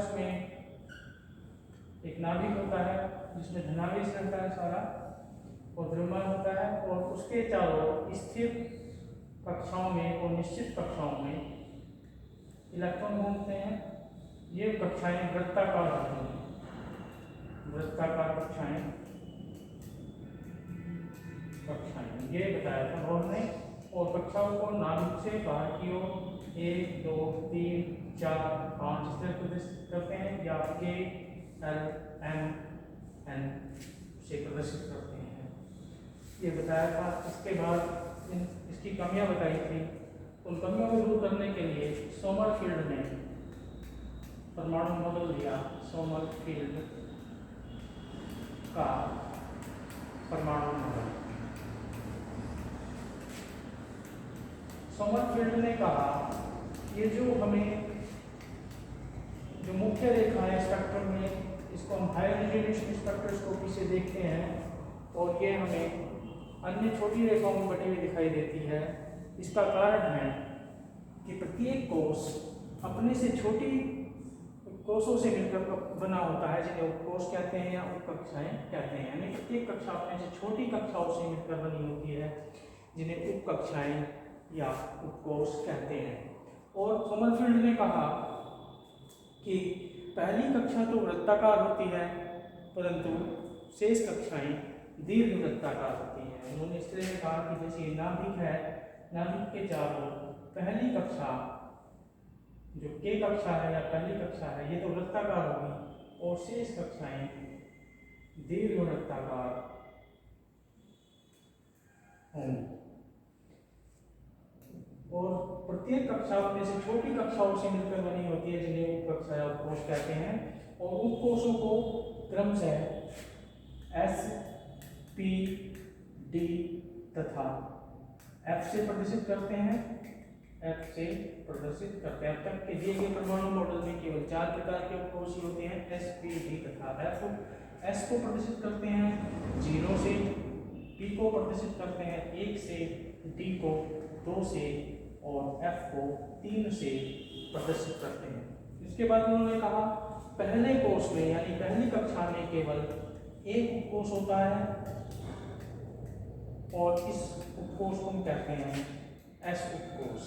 उसमें एक नाभिक होता है जिसमें धनावेश रहता है सारा और द्रव्यमान होता है, और उसके चारों स्थिर कक्षाओं में और निश्चित कक्षाओं में इलेक्ट्रॉन घूमते हैं। ये कक्षाएं वृत्ताकार होती हैं, वृत्ताकार कक्षाएं ये बताया था बोर्ड ने। और कक्षाओं को नाभिक से बाहर की ओर 1 2 3 4 5 इस तरह प्रदर्शित करते हैं, या के एल एम एन से प्रदर्शित करते हैं, ये बताया था। इसके बाद इसकी कमियां बताई थी। उन कमियों को दूर करने के लिए सोमरफील्ड ने परमाणु मॉडल दिया। सोमरफील्ड का परमाणु मॉडल। सोमरफील्ड ने कहा ये जो हमें जो मुख्य रेखा है स्पेक्ट्रम में, इसको हम हाई रेजोल्यूशन स्पेक्ट्रोस्कोपी से देखते हैं, और ये हमें अन्य छोटी रेखाओं में बटी हुई दिखाई देती है। इसका कारण है कि प्रत्येक कोष अपने से छोटी कोषों से मिलकर बना होता है, जिन्हें उपकोष कहते हैं या उपकक्षाएं कहते हैं। यानी प्रत्येक कक्षा अपने से छोटी कक्षाओं से मिलकर बनी होती है, जिन्हें उपकक्षाएं या उपकोष कहते हैं। और सोमरफील्ड ने कहा कि पहली कक्षा तो वृत्ताकार होती है, परंतु शेष कक्षाएं दीर्घ वृत्ताकार होती हैं। उन्होंने इस तरह कहा कि जैसे नाभिक है, नाभिक के चारों पहली कक्षा जो के कक्षा है या पहली कक्षा है, ये तो वृत्ताकार होगी, और शेष कक्षाएं दीर्घ वृत्ताकार होंगी। और प्रत्येक कक्षा अपने से छोटी कक्षाओं से मिलकर बनी होती है, जिन्हें उपकक्षा या उपकोष कहते हैं। और उपकोषों को क्रमशः एस पी डी तथा एफ से प्रदर्शित करते हैं। एफ से प्रदर्शित करते हैं। अब तक के दिए गए परमाणु मॉडल में केवल 4 प्रकार के उपकोष होते हैं, एस पी डी तथा एफ। एस को प्रदर्शित करते हैं 0 से, पी को प्रदर्शित करते हैं 1 से, डी को 2 से, और एफ को 3 से प्रदर्शित करते हैं। इसके बाद उन्होंने कहा पहले कोष में यानी पहली कक्षा में केवल एक उपकोष होता है, और इस उपकोष को हम कहते हैं एस उपकोष।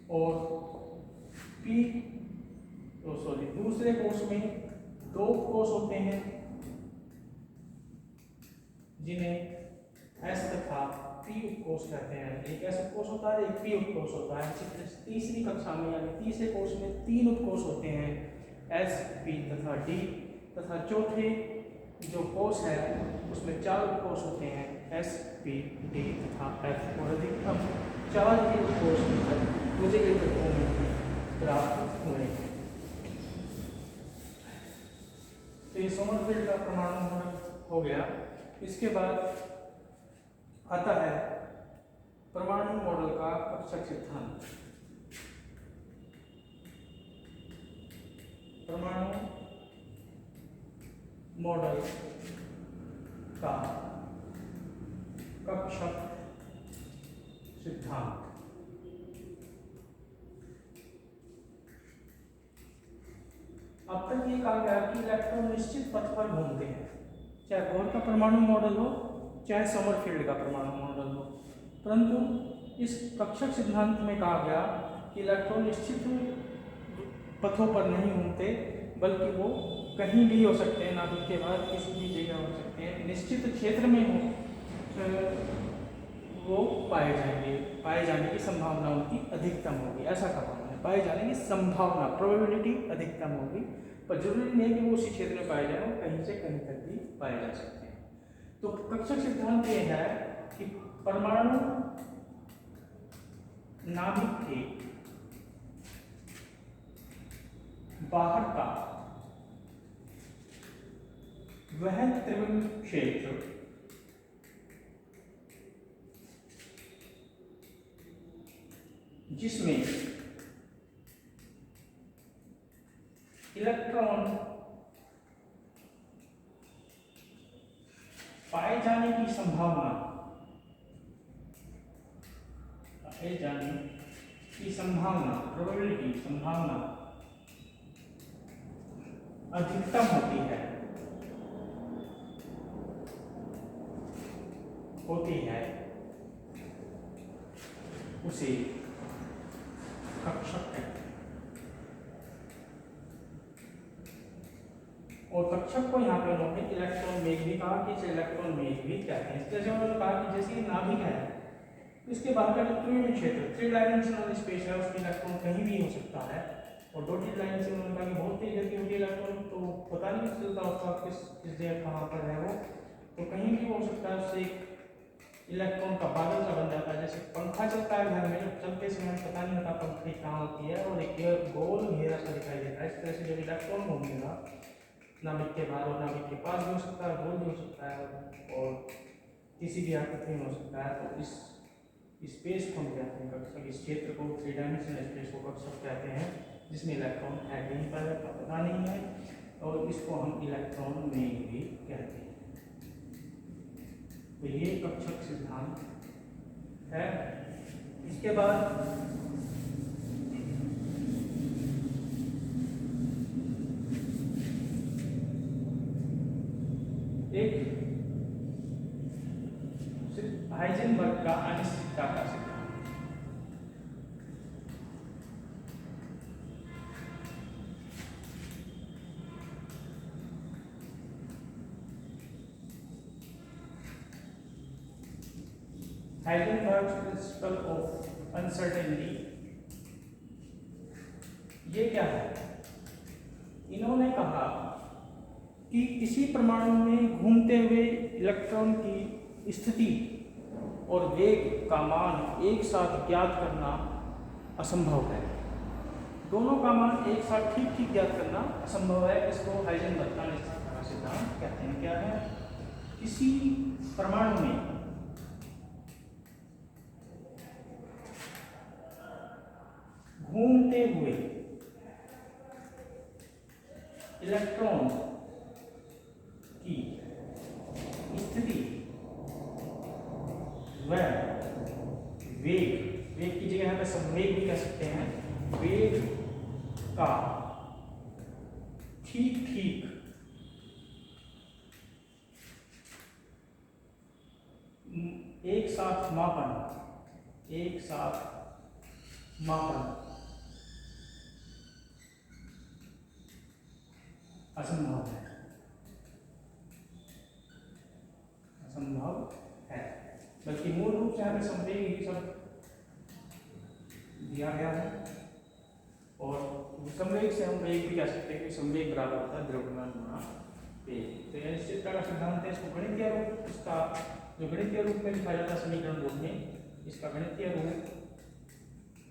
और दूसरे कोष में 2 उपकोष होते हैं, जिन्हें एस तथा पी उपकोष कहते हैं। एक एस उपकोष होता है, एक पी उपकोष होता है। तीसरी कक्षा में यानी तीसरे कोष में 3 उपकोष होते हैं, एस पी तथा डी, तथा चौथे जो कोष है उसमें 4 उपकोष होते हैं, एस पी डी तथा एफ। और अधिकतम 4 ही उपकोष मुझे के तत्वों में प्राप्त हुए हैं। तो ये सोमरफील्ड का परमाणु मॉडल हो गया। इसके बाद आता है परमाणु मॉडल का कक्षक सिद्धांत। परमाणु मॉडल का कक्षक सिद्धांत। अब तक ये कहा गया कि इलेक्ट्रॉन निश्चित पथ पर घूमते हैं, चाहे बोहर का परमाणु मॉडल हो चाहे सोमरफील्ड का परमाणु मॉडल हो। परंतु इस कक्षक सिद्धांत में कहा गया कि इलेक्ट्रॉन निश्चित पथों पर नहीं घूमते, बल्कि वो कहीं भी हो सकते हैं, नाभिक के बाहर किसी भी जगह हो सकते हैं, निश्चित क्षेत्र में हो वो पाए जाने की संभावना उनकी अधिकतम होगी। ऐसा कहा है, पाए जाने की संभावना, प्रोबेबिलिटी अधिकतम होगी, पर जरूरी नहीं कि वो उसी क्षेत्र में पाए जाए, वो कहीं से कहीं तक भी पाए जा सकते हैं। तो कक्षक सिद्धांत ये है कि परमाणु नाभिक के बाहर का वह त्रिविम क्षेत्र जिसमें इलेक्ट्रॉन पाए जाने की संभावना की संभावना, प्रोबेबिलिटी, संभावना अधिकतम होती है उसे कक्षक कहते हैं। और कक्षक को यहाँ पे उन्होंने इलेक्ट्रॉन मेघ भी कहा कि इसे इलेक्ट्रॉन मेघ भी कहते हैं। जैसे उन्होंने कहा कि जैसे ये नाभिक है, इसके बाहर का जो त्रिविमीय क्षेत्र, थ्री डायमेंशनल स्पेस है, उसमें इलेक्ट्रॉन कहीं भी हो सकता है। और डॉटेड लाइन से उन्होंने कहा कि बहुत तेज गति होती है इलेक्ट्रॉन, तो पता नहीं चलता उसका किस जगह कहाँ पर है वो, तो कहीं भी हो सकता है। उससे इलेक्ट्रॉन का बादल सा बन जाता है। जैसे पंखा चलता है घर में, जब चलते समय पता नहीं होता पंखे कहाँ होती है, और एक गोल घेरा सा दिखाई देता है। इस तरह से जब इलेक्ट्रॉन घूमेगा नाभिक के बाहर और नाभिक के पास भी हो सकता है, गोल भी हो सकता है, और किसी भी आकृति में हो सकता है। तो इस स्पेस को हम कहते हैं कक्षक, इस क्षेत्र को, थ्री डायमेंशनल स्पेस को कक्षक कहते हैं, जिसमें इलेक्ट्रॉन है कहीं पर पता नहीं है, और इसको हम इलेक्ट्रॉन मेघ भी कहते हैं। तो ये कक्षक सिद्धांत है। इसके बाद एक हाइजेनबर्ग का अनिश्चितता का सिद्धांत। हाइजेनबर्ग्स प्रिंसिपल ऑफ अनसर्टेनिटी, ये क्या है? इन्होंने कहा कि किसी परमाणु में घूमते हुए इलेक्ट्रॉन की स्थिति और वेग का मान एक साथ ज्ञात करना असंभव है। दोनों का मान एक साथ ठीक ठीक ज्ञात करना असंभव है। इसको हाइजेनबर्ग का अनिश्चितता का सिद्धांत कहते हैं। क्या है? किसी परमाणु में घूमते हुए इलेक्ट्रॉन की स्थिति व वेग, वेग की जगह यहाँ पे संवेग भी कह सकते हैं, वेग का ठीक ठीक एक साथ मापन असंभव है। बल्कि मूल रूप से यहाँ पे संवेग ही सब दिया गया है, और संवेग से हम वेग भी कह सकते हैं कि संवेग बराबर होता है द्रव्यमान गुणा वेग। तो यह अनिश्चितता का सिद्धांत है। इसको गणितीय रूप, इसका जो गणितीय रूप में लिखा जाता है समीकरण रूप में, इसका गणितीय रूप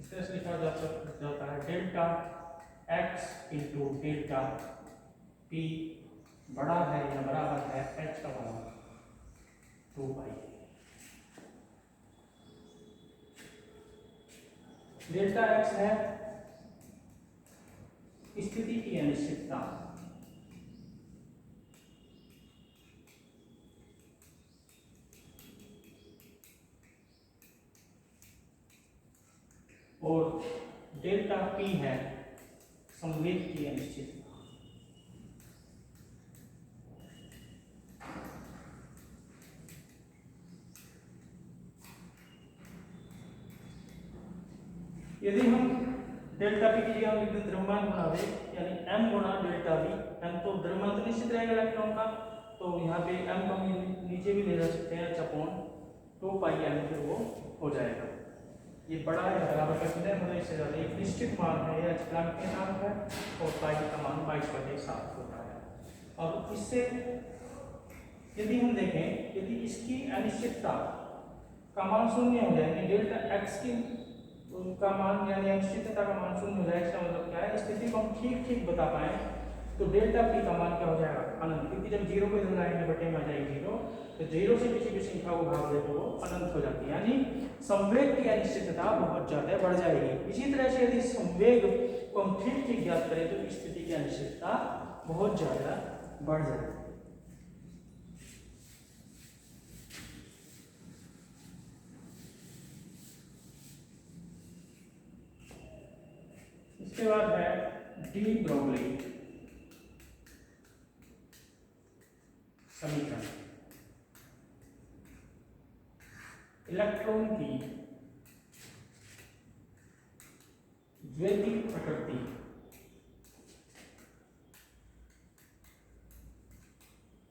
इस तरह से लिखा जाता है delta x into delta P बड़ा है या बराबर है एच का मान 2 पाई। डेल्टा एक्स है स्थिति की अनिश्चितता, और डेल्टा पी है संवेग की अनिश्चितता। यदि हम डेल्टा पी की जगह लिख दें द्रव्यमान गुणा वेग, यानी m गुणा डेल्टा वी। m तो द्रव्यमान तो निश्चित रहेगा इलेक्ट्रॉन का, तो यहाँ पे m को हम नीचे भी ले जा सकते हैं, h/2 पाई, यानी फिर वो हो जाएगा। ये बड़ा है बराबर का कितना है, इससे ज़्यादा एक निश्चित मान है, यह प्लैंक के नाम है, और पाई का मान 22/7 होता है। और इससे यदि हम देखें, यदि इसकी अनिश्चितता का मान शून्य हो जाए, डेल्टा एक्स की का मान यानी अनिश्चितता का मान शून्य हो जाए, इसका मतलब क्या है? स्थिति को हम ठीक ठीक बता पाए तो डेल्टा पी का मान क्या हो जाएगा? अनंत। क्योंकि जब जीरो को इधर लाएंगे बटे में आ जाएगी जीरो, तो जीरो से किसी भी संख्या को भाग दे तो वो अनंत हो जाती है, यानी संवेग की अनिश्चितता बहुत ज्यादा बढ़ जाएगी। इसी तरह से यदि संवेग को हम ठीक ठीक ज्ञात करें तो स्थिति की अनिश्चितता बहुत ज्यादा बढ़ जाएगी। इसके बाद है डी ब्रोगली समीकरण। इलेक्ट्रॉन की द्वितीय प्रकृति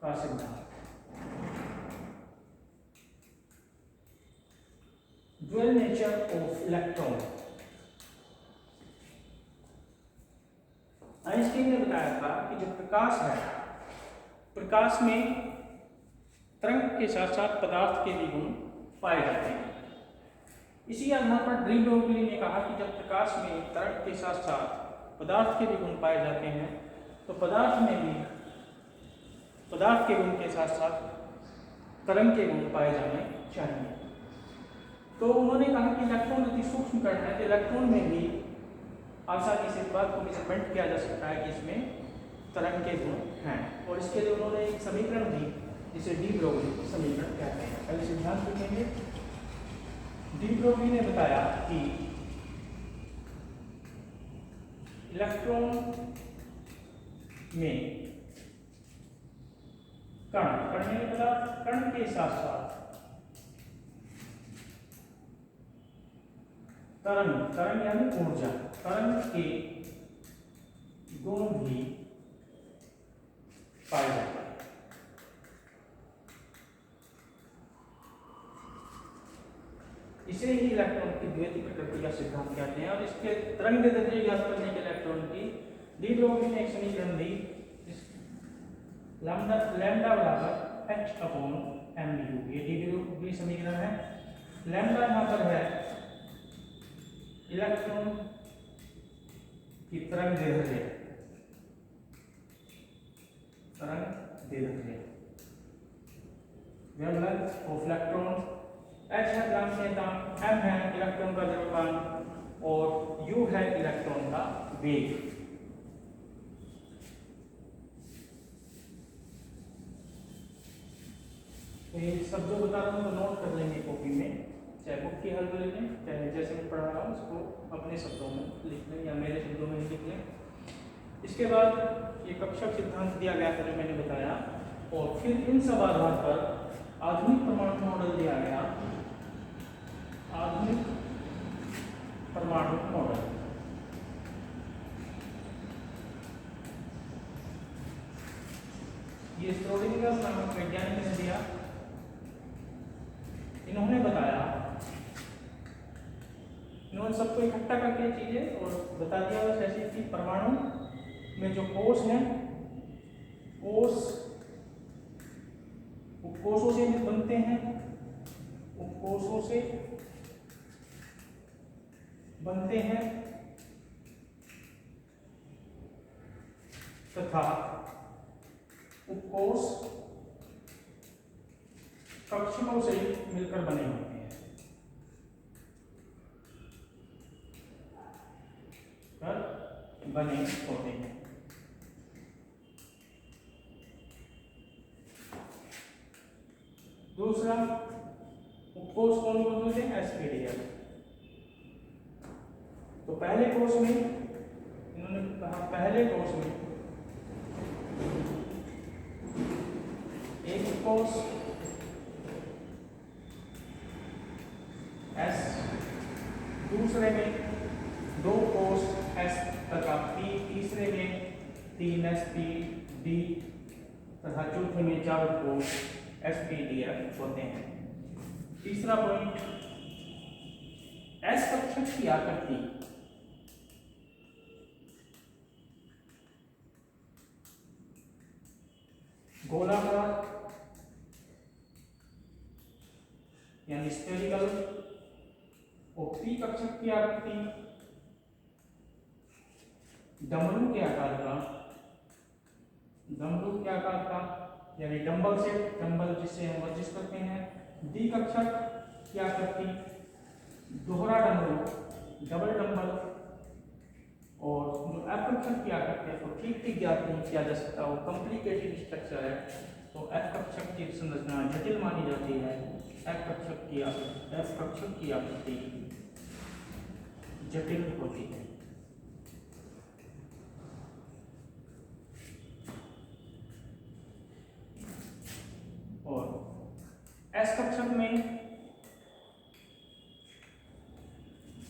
का सिद्धांत। Dual nature of electron. Einstein ने बताया था कि जो प्रकाश है, प्रकाश में तरंग के साथ साथ पदार्थ के भी गुण पाए जाते हैं। इसी आधार पर डी ब्रोगली ने कहा कि जब प्रकाश में तरंग के साथ साथ पदार्थ के भी गुण पाए जाते हैं तो पदार्थ में भी पदार्थ के गुण के साथ साथ तरंग के गुण पाए जाने चाहिए। तो उन्होंने कहा कि इलेक्ट्रॉन अति सूक्ष्म कण है, तो इलेक्ट्रॉन में भी आसानी से बात को मेजरमेंट किया जा सकता है कि इसमें तरंग के गुण हैं। और इसके लिए उन्होंने एक समीकरण दी जिसे डी ब्रोगली समीकरण कहते हैं। पहले सिद्धांत लिखेंगे। डी ब्रोगली ने बताया कि इलेक्ट्रॉन में कण में पदार्थ कण के साथ साथ तरंग यानी ऊर्जा, तरंग के गुण भी पाए जाते हैं। इसे ही इलेक्ट्रॉन की द्वितीय प्रकृति का सिद्धांत कहते हैं। और इसके तरंग दैर्ध्य ज्ञात करने के इलेक्ट्रॉन की डी ब्रोगली ने एक समीकरण दी, लैम्डा बराबर h/mu। ये डी ब्रोगली समीकरण है। लैम्डा यहाँ पर है इलेक्ट्रॉन की तरंग दैर्ध्य, वेवलेंथ ऑफ इलेक्ट्रॉन। h है ज्ञात m है इलेक्ट्रॉन का द्रव्यमान और u है इलेक्ट्रॉन का वेग। तो ये सब जो बता रहा हूँ तो नोट कर लेंगे कॉपी में, चाहे बुक की हेल्प ले लें, चाहे जैसे मैं पढ़ा रहा हूँ उसको अपने शब्दों में लिख लें या मेरे शब्दों में लिख लें। इसके बाद ये कक्षक सिद्धांत दिया गया था जो मैंने बताया, और फिर इन सब आधार पर आधुनिक परमाणु मॉडल दिया गया। आधुनिक परमाणु मॉडल ये श्रोडिंगर नामक वैज्ञानिक ने दिया। इन्होंने बताया, इन्होंने सबको इकट्ठा करके चीजें और बता दिया जैसे कि परमाणु में जो कोष हैं, कोषों से बनते हैं, कोषों से बनते हैं तथा उपकोष कक्षकों से मिलकर बने होते हैं। दूसरा उपकोष कौन कौन होते हैं? एसपीडीएफ। तो पहले कोष में इन्होंने कहा, पहले कोष में एक कोष एस, दूसरे में दो कोष एस तथा पी, तीसरे में 3sp डी तथा चौथे में 4 कोष एसपीडीएफ होते हैं। तीसरा पॉइंट, एस कक्षक की आकृति गोलाकार यानी स्फेरिकल, और पी कक्षक की आकृति डमरू के आकार का, डमरू के आकार का यानी डंबल से, डंबल जिससे हम वर्जिश करते हैं। डी कक्षक की आकृति दोहरा डमरू, डबल डंबल, और जो एफ कक्षक की आकृति है तो ठीक ठीक ज्ञात नहीं किया जा सकता, वो कॉम्प्लिकेटेड स्ट्रक्चर है। तो एफ कक्षक की संरचना जटिल मानी जाती है। एफ कक्षक की आकृति जटिल होती है।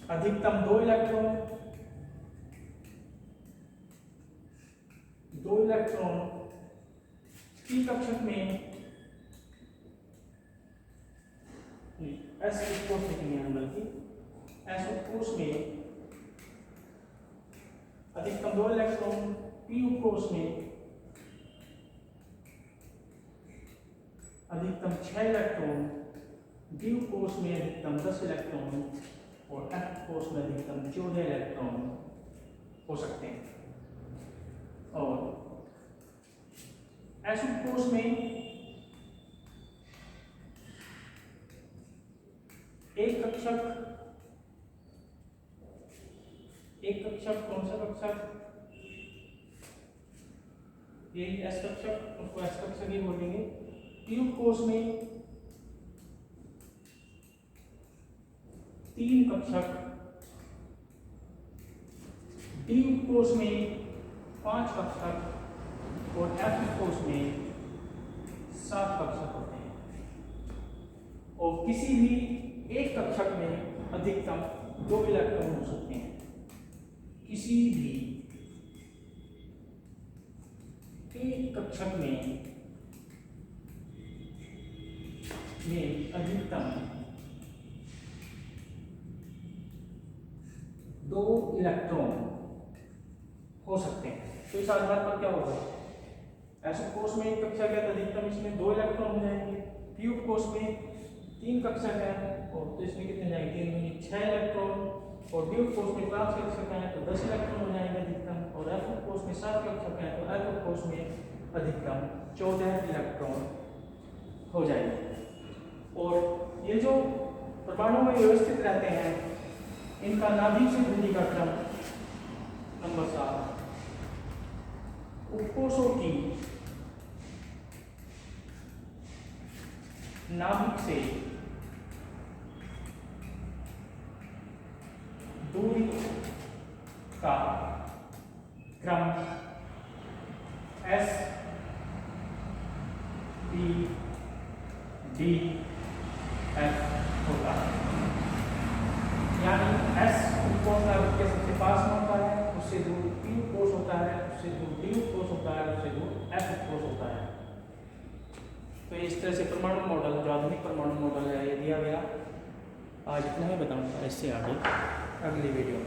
अधिकतम 2 इलेक्ट्रॉन, 2 इलेक्ट्रॉन पी कक्षक में एस कोष में बल्कि एस कोष में अधिकतम 2 इलेक्ट्रॉन, पी उपकोष में अधिकतम 6 इलेक्ट्रॉन, डी उपकोष में अधिकतम 10 इलेक्ट्रॉन और एफ कोष में अधिकतम 14 इलेक्ट्रॉन हो सकते हैं। और एस उपकोष में एक कक्षक कौन सा कक्षक, ये एस कक्षक, उसको एस कक्षक ही बोलेंगे। पी उपकोष में 3 कक्षक, डी उपकोष में 5 कक्षक और एफ उपकोष में 7 कक्षक होते हैं। और किसी भी एक कक्षक में अधिकतम 2 इलेक्ट्रॉन हो सकते हैं। किसी भी एक कक्षक में अधिकतम 2 इलेक्ट्रॉन हो सकते हैं। तो इस आधार पर क्या होगा, एस उपकोष में एक कक्षक है तो अधिकतम इसमें 2 इलेक्ट्रॉन हो जाएंगे। पी उपकोष में 3 कक्षक है और तो इसमें कितने जाएंगे, 6 इलेक्ट्रॉन। और डी उपकोष में 5 कक्षक हैं तो 10 इलेक्ट्रॉन हो जाएंगे अधिकतम। और एफ उपकोष में 7 कक्षक हैं तो एफ उपकोष में अधिकतम 14 इलेक्ट्रॉन हो जाएंगे। और ये जो परमाणु में व्यवस्थित रहते हैं इनका नाभिक से दूरी का क्रम नंबर 7। उपकोषों की नाभिक से दूरी का क्रम एस पी डी एफ होता है। यानी एस उपकोष नाभिक के सबसे पास में होता है, उससे दूर पी उपकोष होता है, उससे दूर डी उपकोष होता है, उससे दूर एफ उपकोष होता है। तो इस तरह से परमाणु मॉडल, जो आधुनिक परमाणु मॉडल है, ये दिया गया। आज इतना ही बताऊंगा, इससे आगे अगली वीडियो